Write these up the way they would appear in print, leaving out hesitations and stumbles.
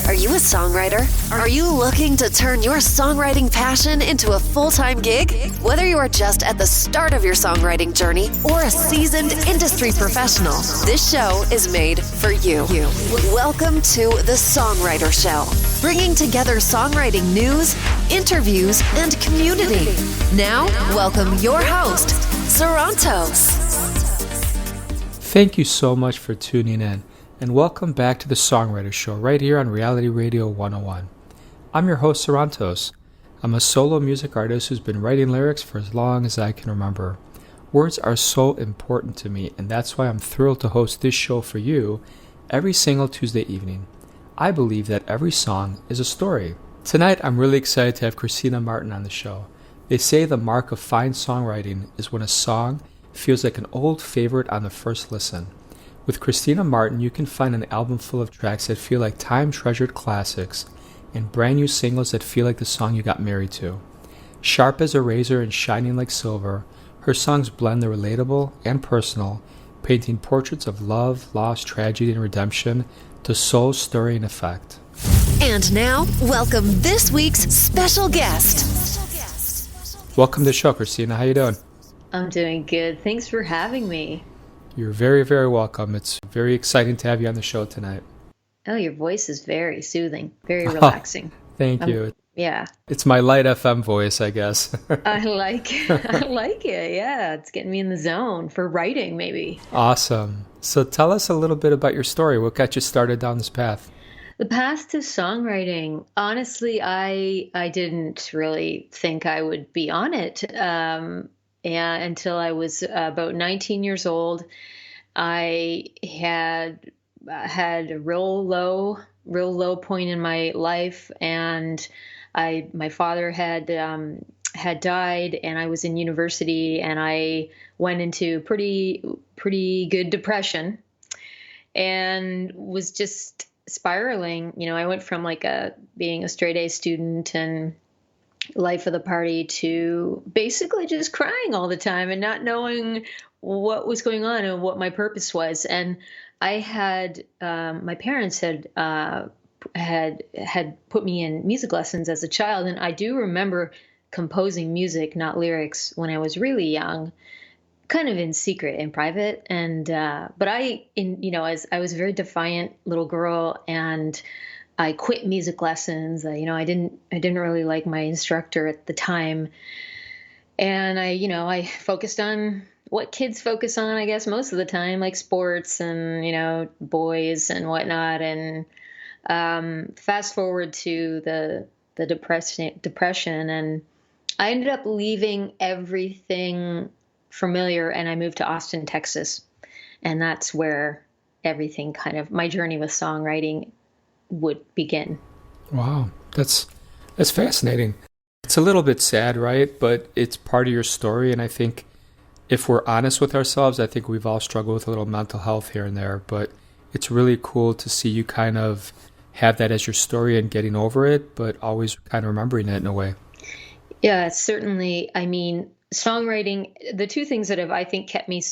Are you a songwriter? Are you looking to turn your songwriting passion into a full-time gig? Whether you are just at the start of your songwriting journey or a seasoned industry professional, this show is made for you. Welcome to the Songwriter Show, bringing together songwriting news, interviews, and community. Now, welcome your host, Sarantos. Thank you so much for tuning in, and welcome back to the Songwriter Show right here on Reality Radio 101. I'm your host, Sarantos. I'm a solo music artist who's been writing lyrics for as long as I can remember. Words are so important to me, and that's why I'm thrilled to host this show for you every single Tuesday evening. I believe that every song is a story. Tonight, I'm really excited to have Christina Martin on the show. They say the mark of fine songwriting is when a song feels like an old favorite on the first listen. With Christina Martin, you can find an album full of tracks that feel like time-treasured classics and brand new singles that feel like the song you got married to. Sharp as a razor and shining like silver, her songs blend the relatable and personal, painting portraits of love, loss, tragedy, and redemption to soul-stirring effect. And now, welcome this week's special guest. Welcome to the show, Christina. How you doing? I'm doing good. Thanks for having me. You're very, very welcome. It's very exciting to have you on the show tonight. Oh, your voice is very soothing, very relaxing. Thank you. Yeah. It's my light FM voice, I guess. I like it. Yeah, it's getting me in the zone for writing, maybe. Awesome. So tell us a little bit about your story. What got you started down this path? The path to songwriting, honestly, I didn't really think I would be on it. Until I was about 19 years old. I had a real low point in my life, and my father had died, and I was in university, and I went into pretty good depression, and was just spiraling. You know, I went from being a straight A student and life of the party to basically just crying all the time and not knowing what was going on and what my purpose was. And I had my parents had put me in music lessons as a child, and I do remember composing music, not lyrics, when I was really young, kind of in secret, in private. And but as I was a very defiant little girl, and I quit music lessons. I didn't really like my instructor at the time. And I focused on what kids focus on, I guess, most of the time, like sports and, boys and whatnot. And fast forward to the depression, and I ended up leaving everything familiar, and I moved to Austin, Texas. And that's where everything my journey with songwriting would begin. Wow, that's fascinating. It's a little bit sad, right? But it's part of your story, and I think if we're honest with ourselves, I think we've all struggled with a little mental health here and there, but it's really cool to see you kind of have that as your story and getting over it, but always kind of remembering it in a way. Yeah, certainly. I mean, songwriting, the two things that have, I think, kept me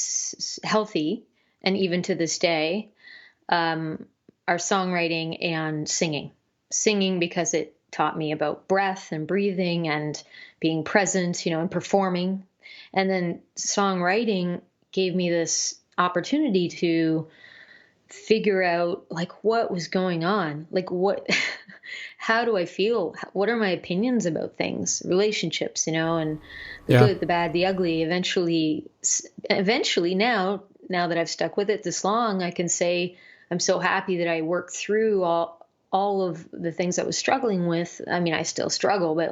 healthy, and even to this day, are songwriting and singing. Singing because it taught me about breath and breathing and being present, and performing. And then songwriting gave me this opportunity to figure out what was going on, how do I feel? What are my opinions about things, relationships, and the good, the bad, the ugly. Eventually now that I've stuck with it this long, I can say I'm so happy that I worked through all of the things I was struggling with. I mean, I still struggle, but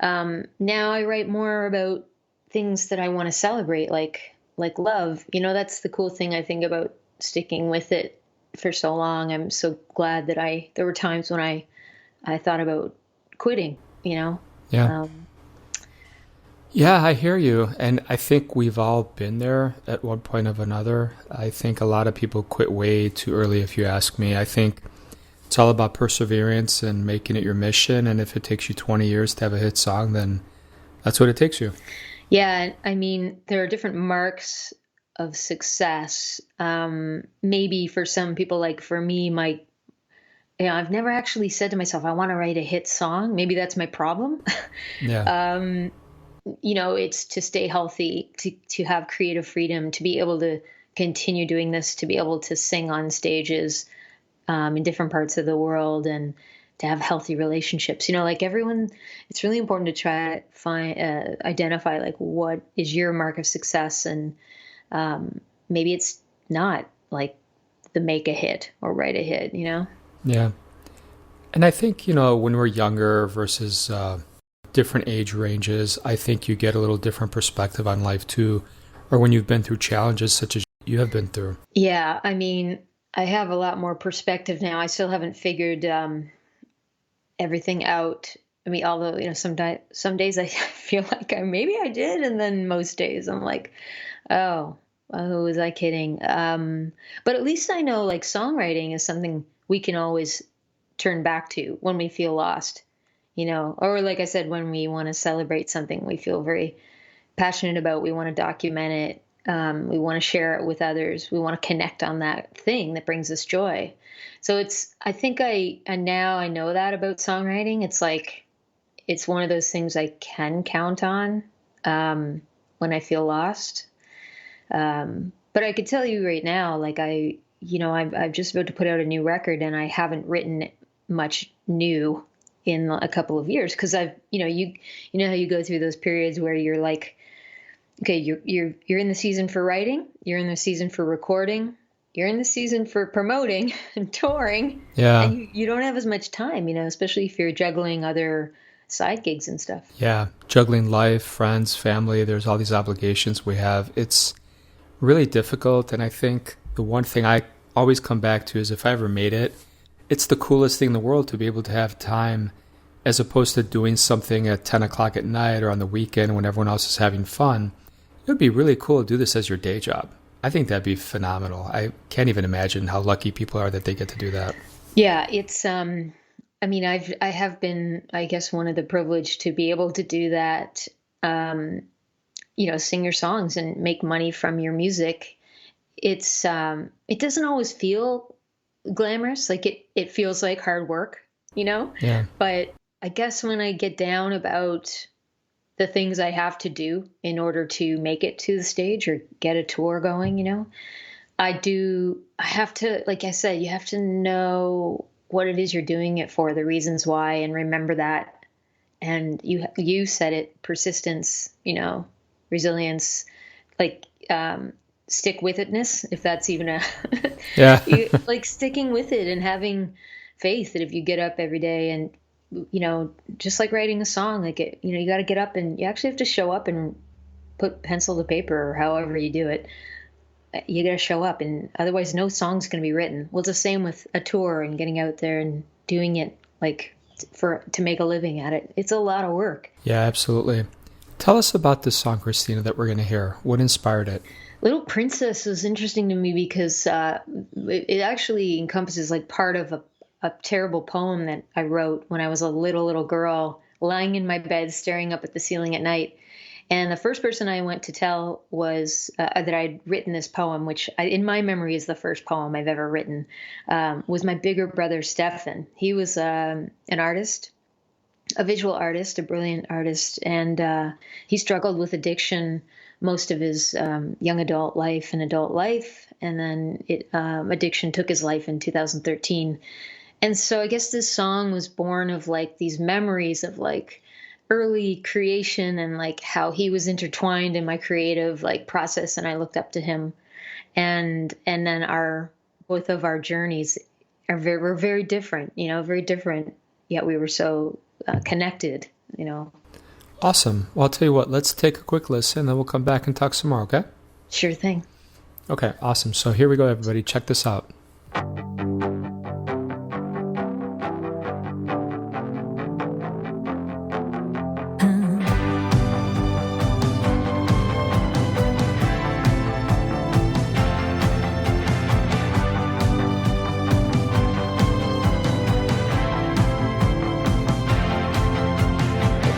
now I write more about things that I want to celebrate, like love. That's the cool thing I think about sticking with it for so long. I'm so glad that there were times when I thought about quitting, Yeah. Yeah, I hear you. And I think we've all been there at one point or another. I think a lot of people quit way too early, if you ask me. I think it's all about perseverance and making it your mission. And if it takes you 20 years to have a hit song, then that's what it takes you. Yeah, I mean, there are different marks of success. Maybe for some people, like for me, I've never actually said to myself, I want to write a hit song. Maybe that's my problem. Yeah. It's to stay healthy, to have creative freedom, to be able to continue doing this, to be able to sing on stages in different parts of the world, and to have healthy relationships. Like everyone, it's really important to try to identify like what is your mark of success, and maybe it's not like the make a hit or write a hit. Yeah. And I think, when we're younger versus different age ranges, I think you get a little different perspective on life too, or when you've been through challenges such as you have been through. Yeah, I mean, I have a lot more perspective now. I still haven't figured everything out. I mean, although, some days I feel like maybe I did, and then most days I'm like, oh, was I kidding? But at least I know like songwriting is something we can always turn back to when we feel lost, or like I said, when we want to celebrate something we feel very passionate about, we want to document it. We want to share it with others. We want to connect on that thing that brings us joy. So I think now I know that about songwriting. It's like, it's one of those things I can count on when I feel lost. But I could tell you right now, like I'm just about to put out a new record, and I haven't written much new in a couple of years, because you know how you go through those periods where you're like, okay, you're in the season for writing, you're in the season for recording, you're in the season for promoting and touring. Yeah. And you don't have as much time, especially if you're juggling other side gigs and stuff. Yeah. Juggling life, friends, family, there's all these obligations we have. It's really difficult. And I think the one thing I always come back to is, if I ever made it, it's the coolest thing in the world to be able to have time, as opposed to doing something at 10 o'clock at night or on the weekend when everyone else is having fun. It would be really cool to do this as your day job. I think that'd be phenomenal. I can't even imagine how lucky people are that they get to do that. Yeah, it's I mean, I have been, I guess, one of the privileged to be able to do that. Sing your songs and make money from your music. It doesn't always feel glamorous. Like it feels like hard work, Yeah. But I guess when I get down about the things I have to do in order to make it to the stage or get a tour going, I have to, like I said, you have to know what it is you're doing it for, the reasons why, and remember that. And you said it, persistence, resilience, like, stick with itness, if that's even Yeah. like sticking with it and having faith that if you get up every day and, just like writing a song, like you got to get up and you actually have to show up and put pencil to paper, or however you do it. You got to show up, and otherwise no song's going to be written. Well, it's the same with a tour and getting out there and doing it like to make a living at it. It's a lot of work. Yeah, absolutely. Tell us about this song, Christina, that we're going to hear. What inspired it? Little Princess was interesting to me because it actually encompasses like part of a terrible poem that I wrote when I was a little girl, lying in my bed, staring up at the ceiling at night. And the first person I went to tell was that I'd written this poem, which in my memory is the first poem I've ever written, was my bigger brother, Stefan. He was an artist, a visual artist, a brilliant artist, and he struggled with addiction most of his young adult life and adult life. And then addiction took his life in 2013. And so I guess this song was born of like these memories of like early creation and like how he was intertwined in my creative like process, and I looked up to him. And then both of our journeys were very different, very different, yet we were so connected, Awesome. Well, I'll tell you what, let's take a quick listen, then we'll come back and talk some more, okay? Sure thing. Okay, awesome. So here we go, everybody. Check this out.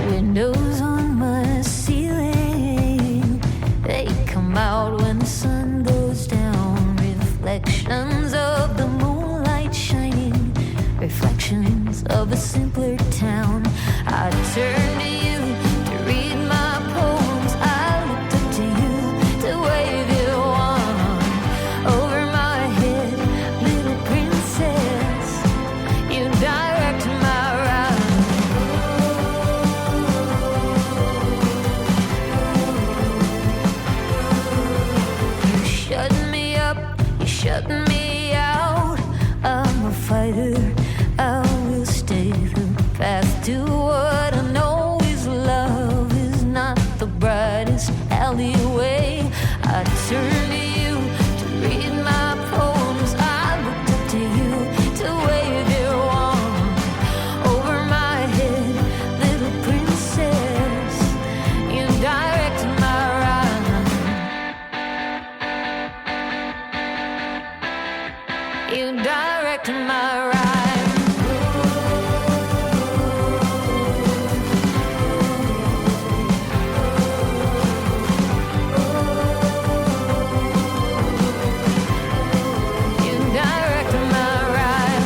Windows on my ceiling, they come out when the sun goes down. Reflections dreams of a simpler town. I turn to you to read my poems. I looked up to you to wave your wand over my head, little princess. You direct my ride. You shut me up, you shut me out. I'm a fighter, I will stay the path to what I know is love is not the brightest alleyway. I turn to you to read my poems. I looked up to you to wave your wand over my head, little princess. You direct my ride. You direct my ride. You direct my ride.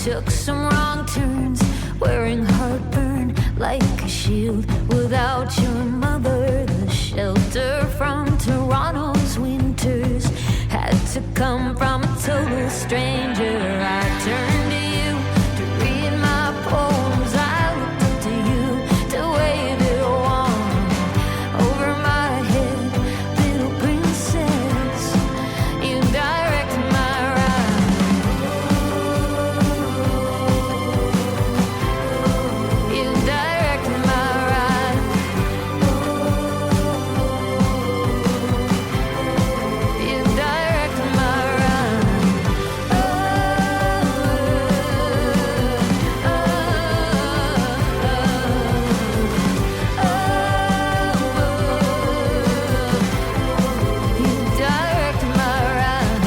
Took some wrong turns, wearing heartburn like a shield. Without your mother, the shelter from Toronto's winters had to come from a total stranger. I turned to you to read my poems. I looked up to you to wave your wand over my head, little princess. You direct my ride. You direct my ride. You direct my ride. You direct my ride.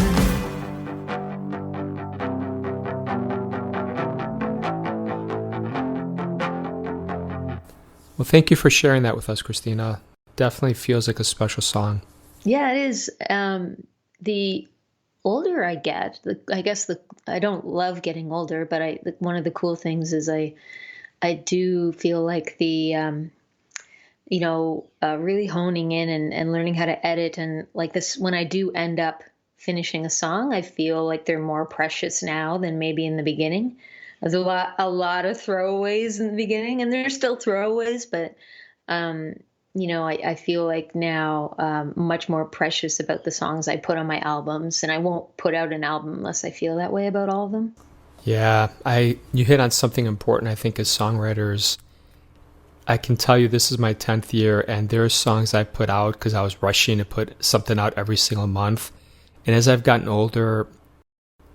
Well, thank you for sharing that with us, Christina. Definitely feels like a special song. Yeah, it is. The older I get, I don't love getting older, but one of the cool things is I do feel like really honing in and learning how to edit, and like this, when I do end up finishing a song, I feel like they're more precious now than maybe in the beginning. There's a lot of throwaways in the beginning, and there's still throwaways, but I feel like now much more precious about the songs I put on my albums, and I won't put out an album unless I feel that way about all of them. Yeah, you hit on something important, I think, as songwriters. I can tell you this is my 10th year, and there are songs I put out because I was rushing to put something out every single month. And as I've gotten older,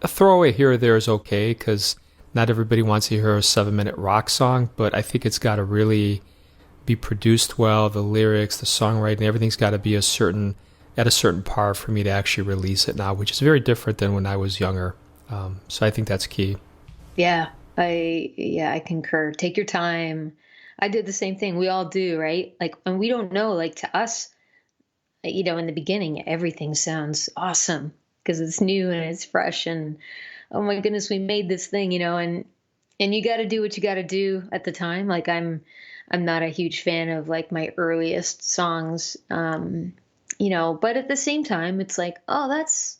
a throwaway here or there is okay because not everybody wants to hear a 7-minute rock song, but I think it's got to really be produced well. The lyrics, the songwriting, everything's got to be at a certain par for me to actually release it now, which is very different than when I was younger. So I think that's key. Yeah, I concur. Take your time. I did the same thing. We all do, right? Like, and we don't know, like, to us, in the beginning, everything sounds awesome because it's new and it's fresh and, oh my goodness, we made this thing, and you got to do what you got to do at the time. Like, I'm not a huge fan of like my earliest songs, but at the same time, it's like, oh, that's,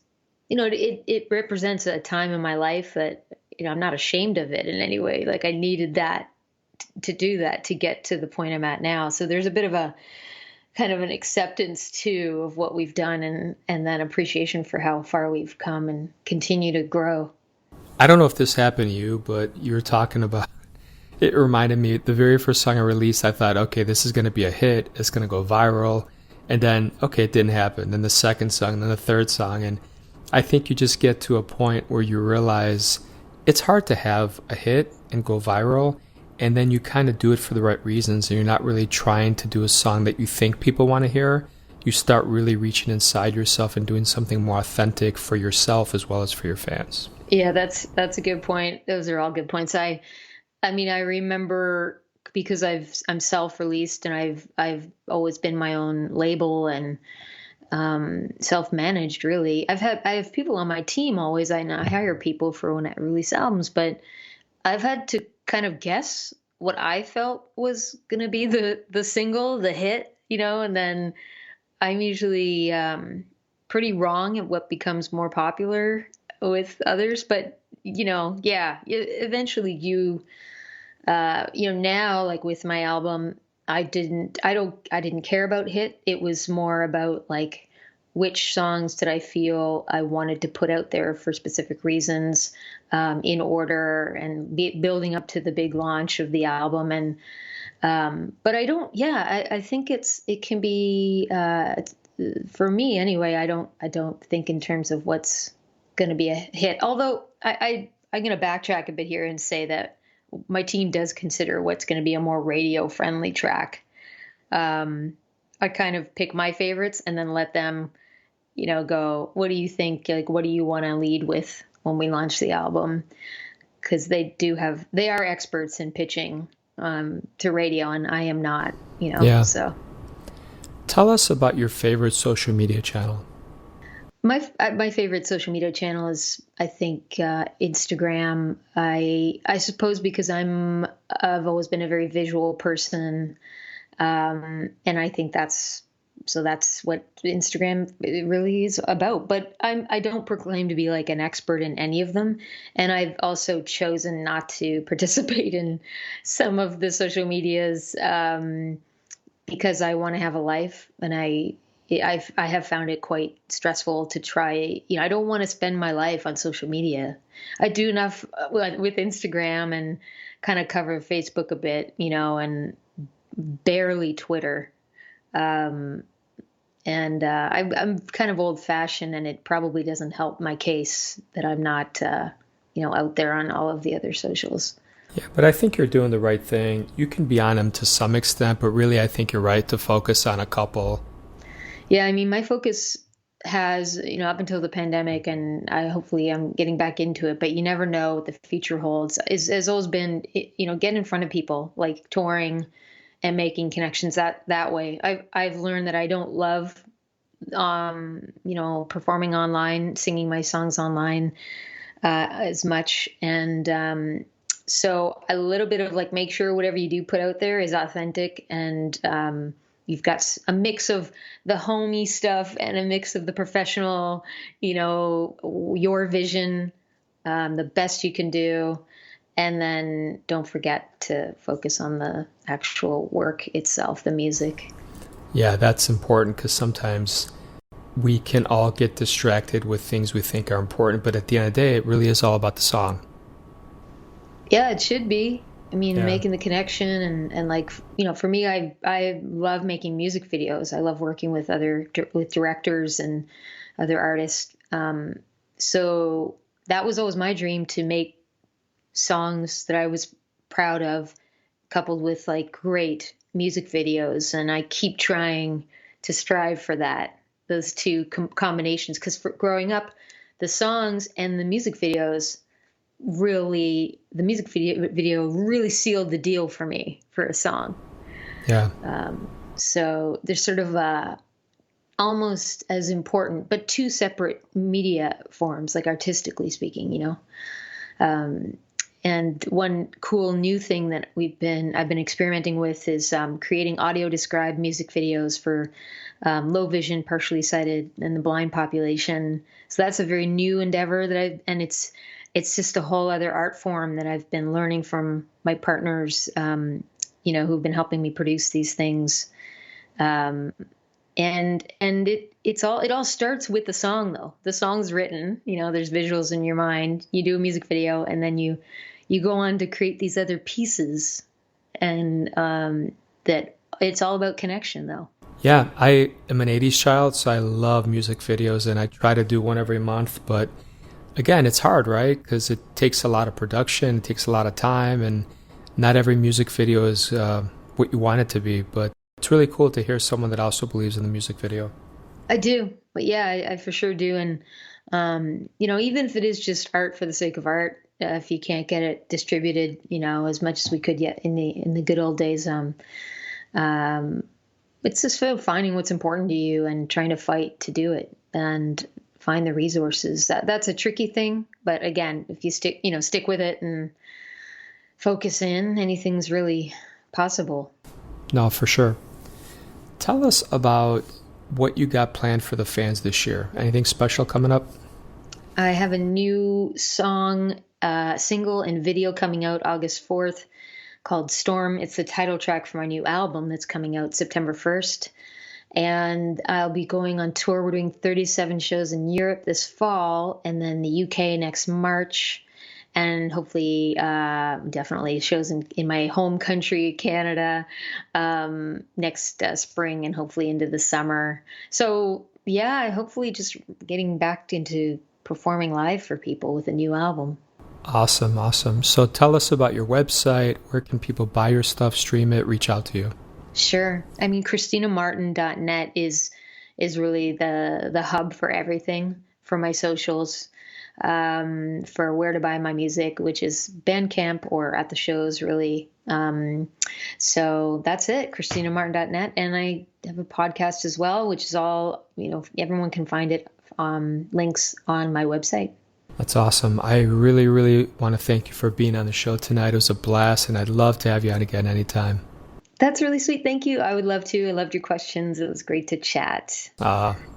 it represents a time in my life that, I'm not ashamed of it in any way. Like, I needed that to do that to get to the point I'm at now. So there's a bit of a kind of an acceptance too of what we've done and then appreciation for how far we've come and continue to grow. I don't know if this happened to you, but you were talking about, it reminded me, the very first song I released, I thought, okay, this is going to be a hit. It's going to go viral. And then, okay, it didn't happen. Then the second song, then the third song. And I think you just get to a point where you realize it's hard to have a hit and go viral. And then you kind of do it for the right reasons. And you're not really trying to do a song that you think people want to hear. You start really reaching inside yourself and doing something more authentic for yourself as well as for your fans. Yeah, that's a good point. Those are all good points. I mean, I remember because I'm self-released and I've always been my own label and self-managed really. I have people on my team always. I hire people for when I release albums, but I've had to kind of guess what I felt was going to be the single, the hit, and then I'm usually pretty wrong at what becomes more popular with others. But yeah, eventually now like with my album, I didn't care about hit. It was more about like which songs did I feel I wanted to put out there for specific reasons, in order and building up to the big launch of the album. And but I don't. Yeah, I think it can be for me anyway. I don't think in terms of what's going to be a hit. Although I'm going to backtrack a bit here and say that my team does consider what's going to be a more radio friendly track. I kind of pick my favorites and then let them, go, what do you think? Like, what do you want to lead with when we launch the album? Because they are experts in pitching to radio, and I am not, Yeah. So. Tell us about your favorite social media channel. My favorite social media channel is, I think, Instagram. I suppose because I've always been a very visual person, and I think that's what Instagram really is about. But I don't proclaim to be like an expert in any of them, and I've also chosen not to participate in some of the social medias because I want to have a life, and I have found it quite stressful to try. I don't want to spend my life on social media. I do enough with Instagram and kind of cover Facebook a bit, and barely Twitter. I'm kind of old fashioned, and it probably doesn't help my case that I'm not, out there on all of the other socials. Yeah, but I think you're doing the right thing. You can be on them to some extent, but really I think you're right to focus on a couple. Yeah, I mean, my focus has, up until the pandemic, and hopefully I'm getting back into it, but you never know what the future holds, has always been, get in front of people, like touring and making connections that way. I've learned that I don't love, performing online, singing my songs online as much. And so a little bit of like, make sure whatever you do put out there is authentic, and you've got a mix of the homey stuff and a mix of the professional, your vision, the best you can do. And then don't forget to focus on the actual work itself, the music. Yeah, that's important because sometimes we can all get distracted with things we think are important, but at the end of the day, it really is all about the song. Yeah, it should be. I mean, Yeah. Making the connection and like, for me, I love making music videos. I love working with with directors and other artists. So that was always my dream, to make songs that I was proud of, coupled with like great music videos. And I keep trying to strive for those two combinations. Because growing up, the songs and the music videos the music video really sealed the deal for me for a song. Yeah. So there's sort of almost as important, but two separate media forms, like artistically speaking, and one cool new thing that I've been experimenting with is creating audio described music videos for low vision, partially sighted, and the blind population. So that's a very new endeavor and it's just a whole other art form that I've been learning from my partners, who've been helping me produce these things. And it all starts with the song, though. The song's written, there's visuals in your mind, you do a music video, and then you go on to create these other pieces, and that it's all about connection, though. Yeah, I am an 80s child, so I love music videos, and I try to do one every month, but again, it's hard, right? Because it takes a lot of production, it takes a lot of time, and not every music video is what you want it to be. But it's really cool to hear someone that also believes in the music video. I do. But yeah, I for sure do. And, even if it is just art for the sake of art, if you can't get it distributed, as much as we could yet in the good old days. It's just sort of finding what's important to you and trying to fight to do it and find the resources. That's a tricky thing, but again, if you stick with it and focus in, anything's really possible. No, for sure. Tell us about what you got planned for the fans this year. Anything special coming up? I have a new song, single and video coming out August 4th called Storm. It's the title track for my new album that's coming out September 1st. And I'll be going on tour. We're doing 37 shows in Europe this fall, and then the UK next March, and hopefully definitely shows in my home country, Canada, next spring, and hopefully into the summer. So yeah, hopefully just getting back into performing live for people with a new album. Awesome. So tell us about your website. Where can people buy your stuff, stream it, reach out to you? Sure. I mean, ChristinaMartin.net is really the hub for everything, for my socials, for where to buy my music, which is Bandcamp or at the shows, really. So that's it, ChristinaMartin.net. And I have a podcast as well, which is all, everyone can find it, links on my website. That's awesome. I really, really want to thank you for being on the show tonight. It was a blast, and I'd love to have you on again anytime. That's really sweet. Thank you. I would love to. I loved your questions. It was great to chat.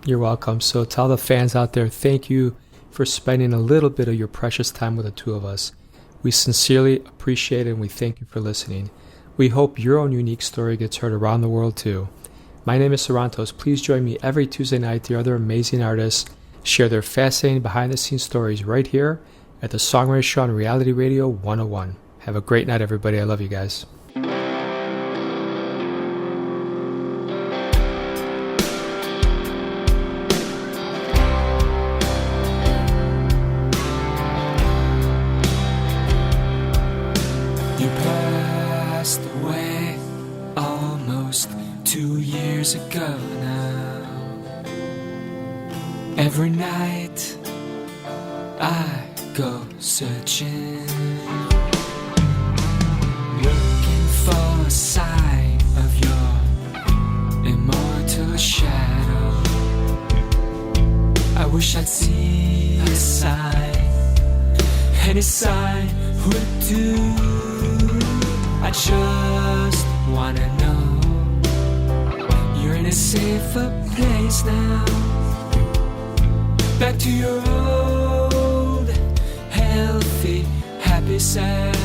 You're welcome. So tell the fans out there, thank you for spending a little bit of your precious time with the two of us. We sincerely appreciate it, and we thank you for listening. We hope your own unique story gets heard around the world too. My name is Sarantos. Please join me every Tuesday night. The other amazing artists share their fascinating behind-the-scenes stories right here at the Songwriter Show on Reality Radio 101. Have a great night, everybody. I love you guys. You passed away almost 2 years ago now. Every night I go searching, looking for a sign of your immortal shadow. I wish I'd see a sign, any sign would do. I just wanna know you're in a safer place now. Back to your old, healthy, happy self.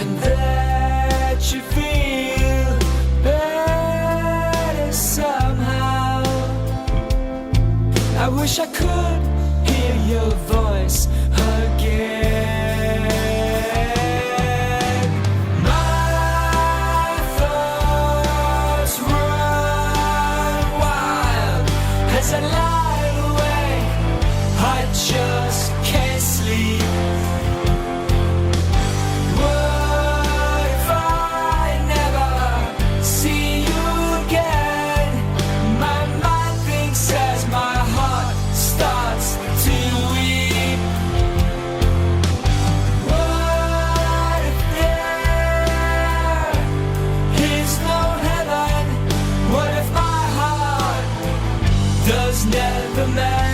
And that you feel better somehow. I wish I could hear your voice again. My thoughts run wild as I lie awake. I just can't sleep. What if I never see you again? My mind thinks as my heart starts to weep. What if there is no heaven? What if my heart does never mend?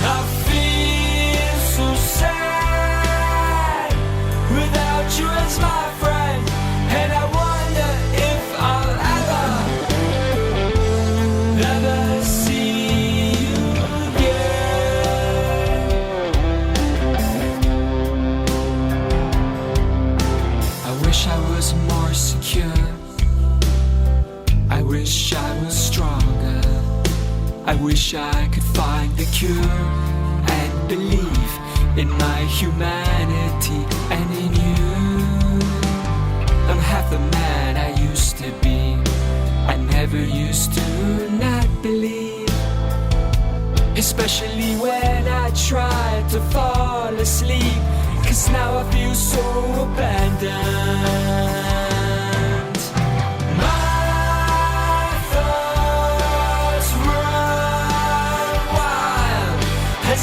I feel so sad without you as my friend, and I wonder if I'll ever see you again. I wish I was more secure. I wish I was stronger. I wish I could find the cure and believe in my humanity and in you. I'm half the man I used to be. I never used to not believe, especially when I tried to fall asleep. 'Cause now I feel so abandoned. My thoughts run wild as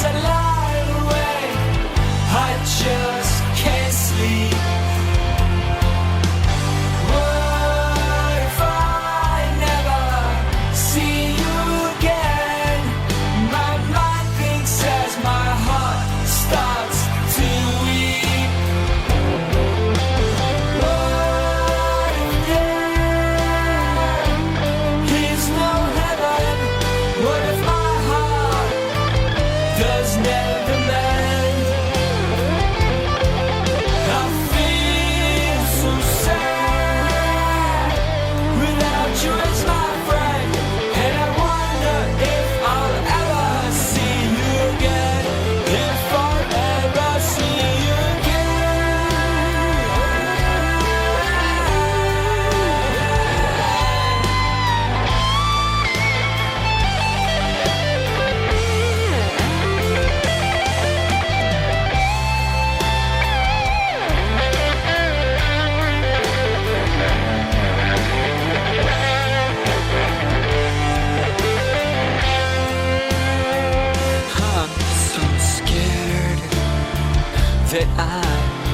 that I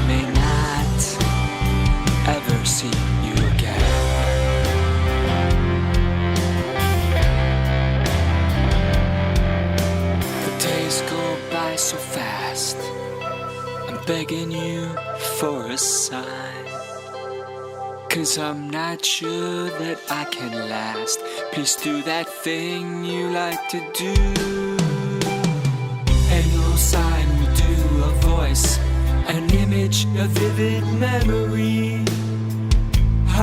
may not ever see you again. The days go by so fast, I'm begging you for a sign, 'cause I'm not sure that I can last. Please do that thing you like to do. And no sign will do, a voice, an image, a vivid memory.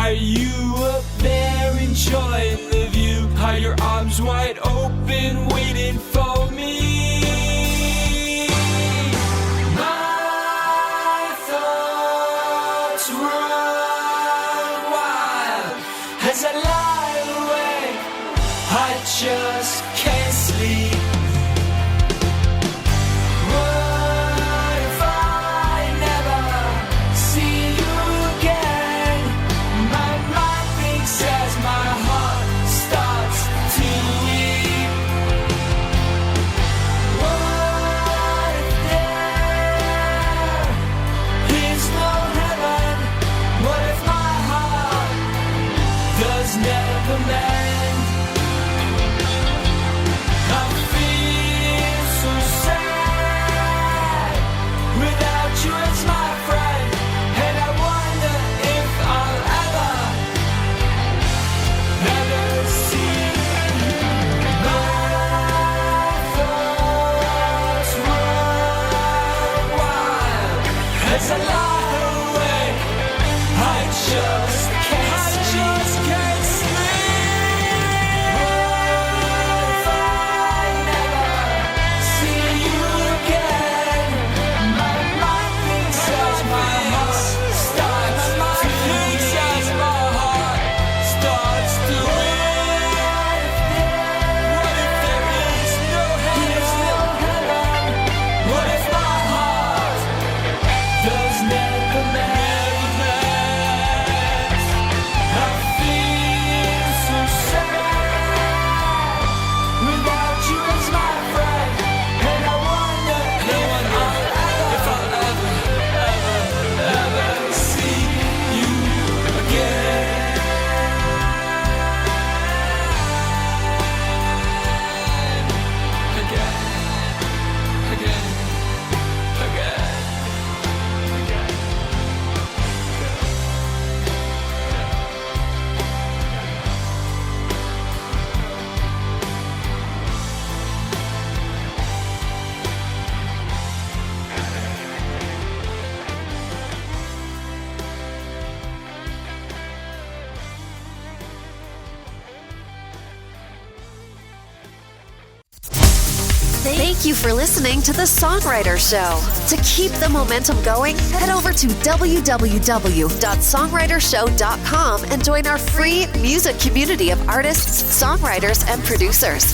Are you up there enjoying the view? Are your arms wide open waiting for me? My thoughts run wild as I lie awake. I just can't sleep. What if I never see you again? My mind thinks as my heart starts to weep. What if there is no heaven? What if my heart does never mend? I feel so sad without you as my friend, and I wonder if I'll ever see my thoughts run wild as I lie awake. I just can't sleep. What if I never see you again? My mind thinks as my heart starts to weep. What if there is no heaven? What if my heart does never mend? I feel so sad without you as my friend, and I wonder if I'll ever see you again. Thank you for listening to The Songwriter Show. To keep the momentum going, head over to www.songwritershow.com and join our free music community of artists, songwriters, and producers.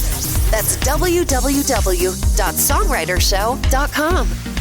That's www.songwritershow.com.